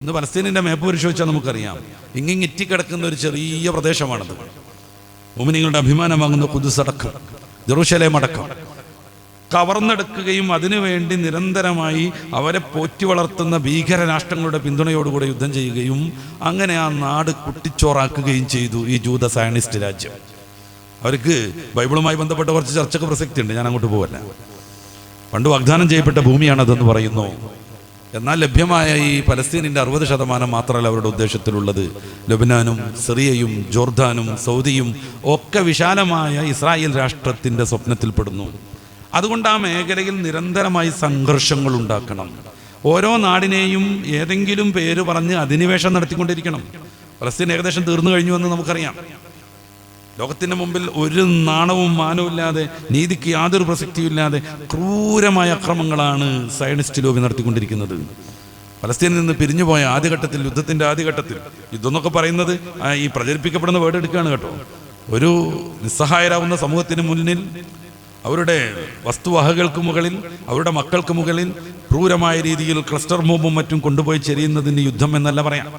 ഇന്ന് പലസ്തീനിൻ്റെ മാപ്പ് പരിശോധിച്ചാൽ നമുക്കറിയാം, ഇറ്റിക്കിടക്കുന്ന ഒരു ചെറിയ പ്രദേശമാണത്. മുഅ്മിനീങ്ങളുടെ അഭിമാനമാകുന്ന ഖുദ്സ് അടക്കം, ജെറൂസലേം അടക്കം കവർന്നെടുക്കുകയും അതിനുവേണ്ടി നിരന്തരമായി അവരെ പോറ്റി വളർത്തുന്ന ഭീകര രാഷ്ട്രങ്ങളുടെ പിന്തുണയോടുകൂടെ യുദ്ധം ചെയ്യുകയും അങ്ങനെ ആ നാട് കുട്ടിച്ചോറാക്കുകയും ചെയ്തു ഈ ജൂത സയനിസ്റ്റ് രാജ്യം. അവർക്ക് ബൈബിളുമായി ബന്ധപ്പെട്ട കുറച്ച് ചർച്ചയ്ക്ക് പ്രസക്തിയുണ്ട്, ഞാൻ അങ്ങോട്ട് പോവല്ല. പണ്ട് വാഗ്ദാനം ചെയ്യപ്പെട്ട ഭൂമിയാണതെന്ന് പറയുന്നു. എന്നാൽ ലഭ്യമായ ഈ പലസ്തീനിൻ്റെ 60% മാത്രമല്ല അവരുടെ ഉദ്ദേശത്തിലുള്ളത്. ലബനാനും സിറിയയും ജോർദാനും സൗദിയും ഒക്കെ വിശാലമായ ഇസ്രായേൽ രാഷ്ട്രത്തിൻ്റെ സ്വപ്നത്തിൽപ്പെടുന്നു. അതുകൊണ്ട് ആ മേഖലയിൽ നിരന്തരമായി സംഘർഷങ്ങൾ ഉണ്ടാക്കണം. ഓരോ നാടിനെയും ഏതെങ്കിലും പേര് പറഞ്ഞ് അധിനിവേശം നടത്തിക്കൊണ്ടിരിക്കണം. പലസ്തീൻ ഏകദേശം തീർന്നു കഴിഞ്ഞുവെന്ന് നമുക്കറിയാം. ലോകത്തിൻ്റെ മുമ്പിൽ ഒരു നാണവും മാനവുമില്ലാതെ, നീതിക്ക് യാതൊരു പ്രസക്തിയുമില്ലാതെ ക്രൂരമായ അക്രമങ്ങളാണ് സയനിസ്റ്റ് ലോബി നടത്തിക്കൊണ്ടിരിക്കുന്നത്. പലസ്തീനിൽ നിന്ന് പിരിഞ്ഞുപോയ ആദ്യഘട്ടത്തിൽ, യുദ്ധത്തിൻ്റെ ആദ്യഘട്ടത്തിൽ, യുദ്ധം എന്നൊക്കെ പറയുന്നത് ഈ പ്രചരിപ്പിക്കപ്പെടുന്ന വേർഡ് എടുക്കുകയാണ് കേട്ടോ. ഒരു നിസ്സഹായരാകുന്ന സമൂഹത്തിന് മുന്നിൽ അവരുടെ വസ്തുവകകൾക്ക് മുകളിൽ, അവരുടെ മക്കൾക്ക് മുകളിൽ ക്രൂരമായ രീതിയിൽ ക്ലസ്റ്റർ ബോംബും മറ്റും കൊണ്ടുപോയി ചെരിയുന്നതിന് യുദ്ധം എന്നല്ല പറയാം.